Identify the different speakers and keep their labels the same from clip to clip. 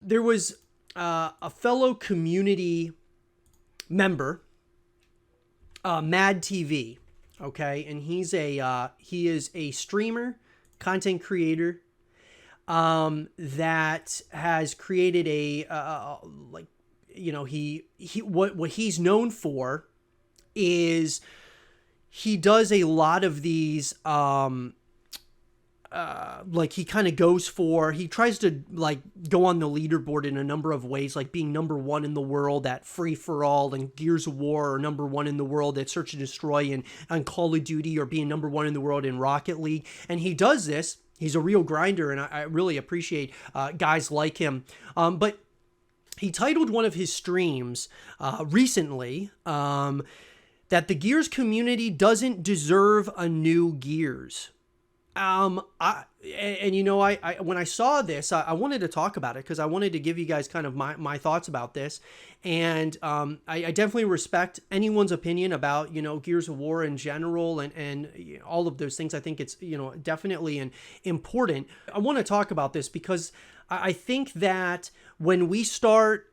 Speaker 1: there was a fellow community member, Mad TV, okay, and he is a streamer, content creator, that has created like, you know, he what he's known for is he does a lot of these like he kind of he tries to like go on the leaderboard in a number of ways, like being number one in the world at Free for All and Gears of War, or number one in the world at Search and Destroy and on Call of Duty, or being number one in the world in Rocket League. And he does this. He's a real grinder, and I really appreciate guys like him. But he titled one of his streams recently that the Gears community doesn't deserve a new Gears. When I saw this, I wanted to talk about it because I wanted to give you guys kind of my thoughts about this. And I definitely respect anyone's opinion about, you know, Gears of War in general and all of those things. I think it's, you know, definitely important. I want to talk about this because I think that when we start,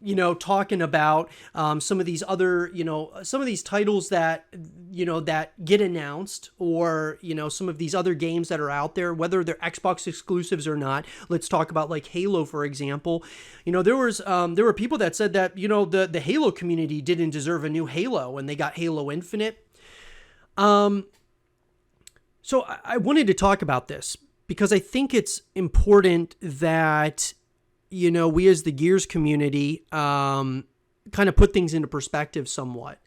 Speaker 1: you know, talking about some of these other, you know, some of these titles that, you know, that get announced, or, you know, some of these other games that are out there, whether they're Xbox exclusives or not. Let's talk about like Halo, for example. You know, there were people that said that, you know, the Halo community didn't deserve a new Halo, and they got Halo Infinite. So I wanted to talk about this because I think it's important that, you know, we as the Gears community kind of put things into perspective somewhat.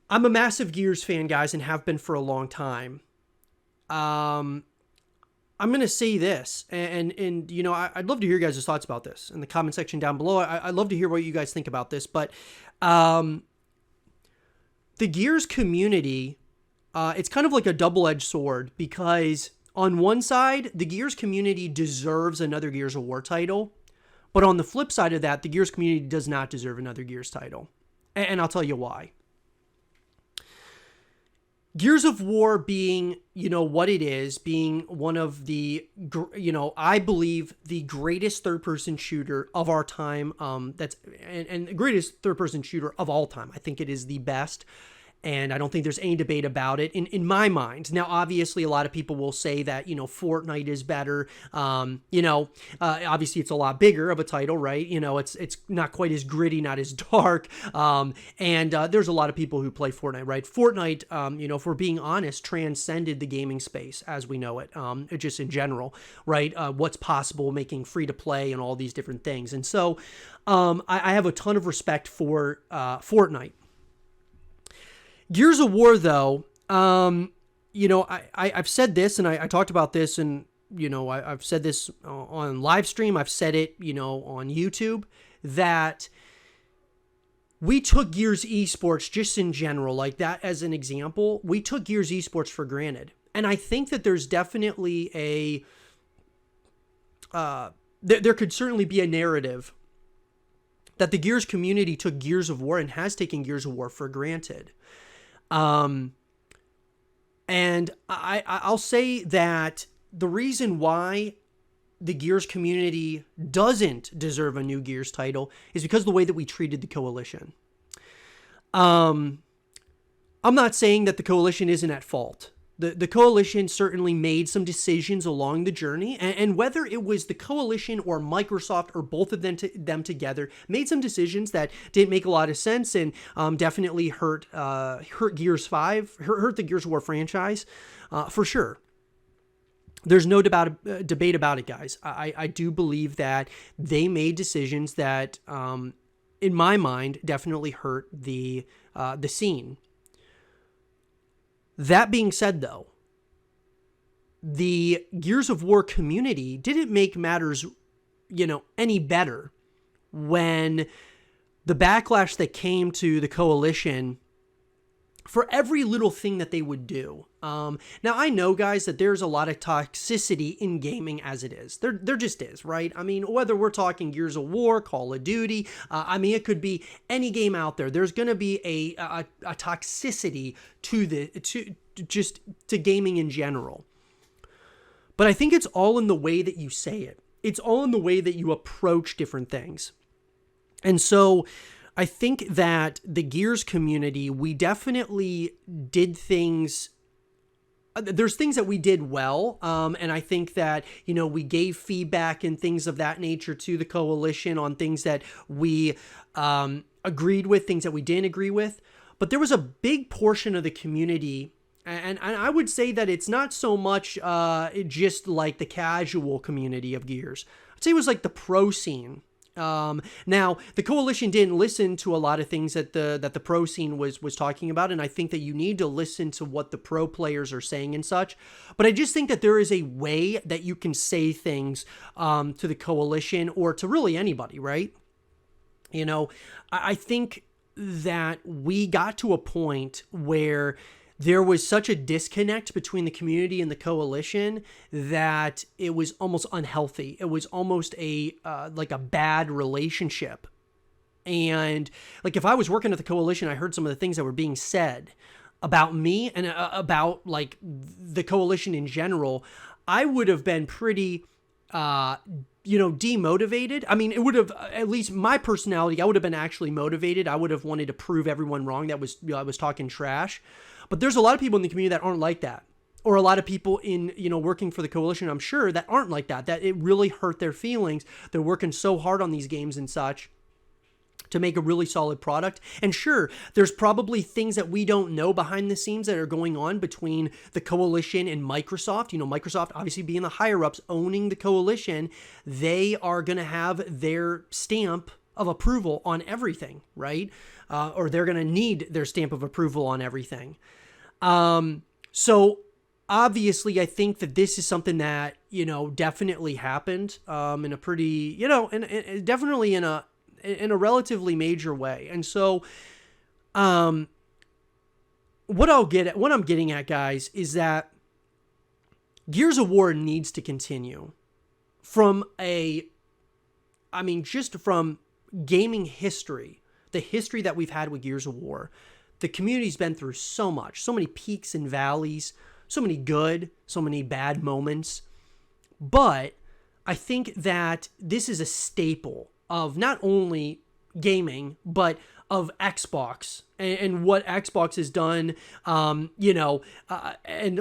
Speaker 1: I'm a massive Gears fan, guys, and have been for a long time. I'm going to say this, and you know, I'd love to hear your guys' thoughts about this in the comment section down below. I'd love to hear what you guys think about this, but the Gears community, it's kind of like a double-edged sword, because on one side, the Gears community deserves another Gears of War title. But on the flip side of that, the Gears community does not deserve another Gears title. And I'll tell you why. Gears of War being, you know, what it is, being one of the, you know, I believe the greatest third-person shooter of our time. And the greatest third-person shooter of all time. I think it is the best. And I don't think there's any debate about it in my mind. Now, obviously, a lot of people will say that, you know, Fortnite is better. Obviously, it's a lot bigger of a title, right? You know, it's not quite as gritty, not as dark. And there's a lot of people who play Fortnite, right? Fortnite, you know, if we're being honest, transcended the gaming space as we know it, just in general, right? What's possible, making free to play and all these different things. And so I have a ton of respect for Fortnite. Gears of War, though, you know, I've said this, and I talked about this, and, you know, I've said this on live stream. I've said it, you know, on YouTube, that we took Gears esports just in general, like that as an example. We took Gears esports for granted. And I think that there's definitely there could certainly be a narrative that the Gears community took Gears of War and has taken Gears of War for granted. And I'll say that the reason why the Gears community doesn't deserve a new Gears title is because of the way that we treated the Coalition. I'm not saying that the Coalition isn't at fault. The Coalition certainly made some decisions along the journey, and whether it was the Coalition or Microsoft or both of them together, made some decisions that didn't make a lot of sense and definitely hurt Gears 5, hurt the Gears of War franchise, for sure. There's no debate about it, guys. I do believe that they made decisions that, in my mind, definitely hurt the scene. That being said, though, the Gears of War community didn't make matters, you know, any better when the backlash that came to the Coalition for every little thing that they would do. Now, I know, guys, that there's a lot of toxicity in gaming as it is. There just is, right? I mean, whether we're talking Gears of War, Call of Duty, I mean, it could be any game out there. There's going to be a toxicity to gaming in general. But I think it's all in the way that you say it. it's all in the way that you approach different things. And so I think that the Gears community, we definitely did things. There's things that we did well. And I think that, we gave feedback and things of that nature to the coalition on things that we agreed with, things that we didn't agree with. But there was a big portion of the community, and I would say that it's not so much just like the casual community of Gears. I'd say it was like the pro scene. Now, the coalition didn't listen to a lot of things that the pro scene was talking about, and I think that you need to listen to what the pro players are saying and such. But I just think that there is a way that you can say things to the coalition or to really anybody, right? I think that we got to a point where there was such a disconnect between the community and the coalition that it was almost unhealthy. It was almost like a bad relationship. And like if I was working at the coalition, I heard some of the things that were being said about me and about like the coalition in general, I would have been pretty demotivated. I mean, it would have, at least my personality, I would have been actually motivated. I would have wanted to prove everyone wrong that I was talking trash. But there's a lot of people in the community that aren't like that. Or a lot of people in, working for the coalition, I'm sure, that aren't like that it really hurt their feelings. They're working so hard on these games and such to make a really solid product. And sure, there's probably things that we don't know behind the scenes that are going on between the coalition and Microsoft. Microsoft obviously being the higher ups owning the coalition, they are going to have their stamp of approval on everything, right? Or they're going to need their stamp of approval on everything. So obviously I think that this is something that, definitely happened in a pretty, and definitely in a relatively major way. And so, what I'm getting at, guys, is that Gears of War needs to continue from just from gaming history, the history that we've had with Gears of War. The community's been through so much, so many peaks and valleys, so many good, so many bad moments. But I think that this is a staple of not only gaming, but of Xbox and what Xbox has done, and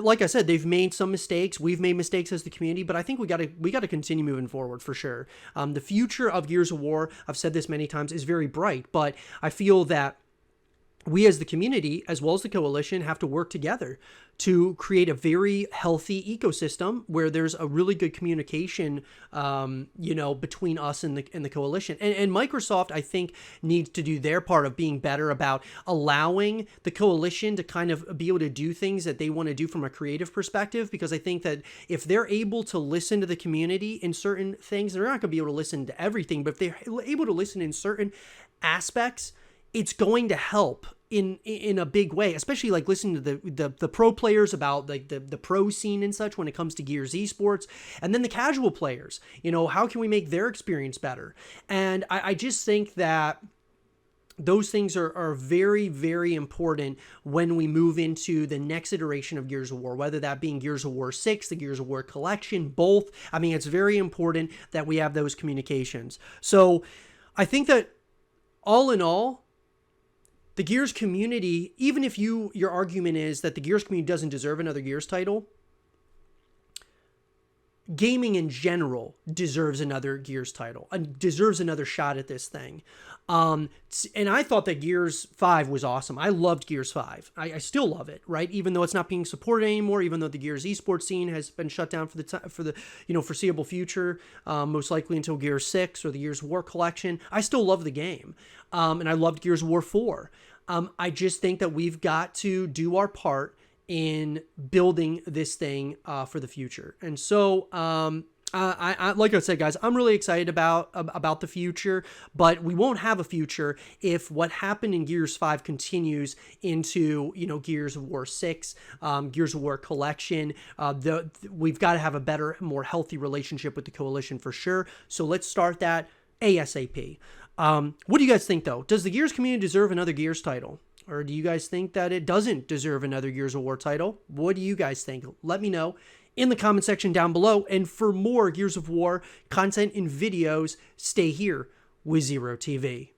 Speaker 1: like I said, they've made some mistakes. We've made mistakes as the community, but I think we got to continue moving forward for sure. The future of Gears of War, I've said this many times, is very bright, but I feel that we as the community, as well as the coalition, have to work together to create a very healthy ecosystem where there's a really good communication, between us and the coalition. And Microsoft, I think, needs to do their part of being better about allowing the coalition to kind of be able to do things that they want to do from a creative perspective, because I think that if they're able to listen to the community in certain things, they're not going to be able to listen to everything, but if they're able to listen in certain aspects, it's going to help in a big way, especially like listening to the pro players about like the pro scene and such when it comes to Gears esports, and then the casual players, how can we make their experience better? And I just think that those things are very, very important when we move into the next iteration of Gears of War, whether that being Gears of War 6, the Gears of War collection, both. I mean, it's very important that we have those communications. So I think that all in all, the Gears community, even if your argument is that the Gears community doesn't deserve another Gears title, gaming in general deserves another Gears title, deserves another shot at this thing. And I thought that Gears 5 was awesome. I loved Gears 5. I still love it, right? Even though it's not being supported anymore, even though the Gears esports scene has been shut down for the foreseeable future, most likely until Gears 6 or the Gears of War collection, I still love the game. And I loved Gears of War 4. I just think that we've got to do our part in building this thing for the future. And so, I like I said, guys, I'm really excited about the future, but we won't have a future if what happened in Gears 5 continues into, Gears of War 6, Gears of War collection. We've got to have a better, more healthy relationship with the coalition for sure. So let's start that ASAP. What do you guys think, though? Does the Gears community deserve another Gears title? Or do you guys think that it doesn't deserve another Gears of War title? What do you guys think? Let me know in the comment section down below. And for more Gears of War content and videos, stay here with Zero TV.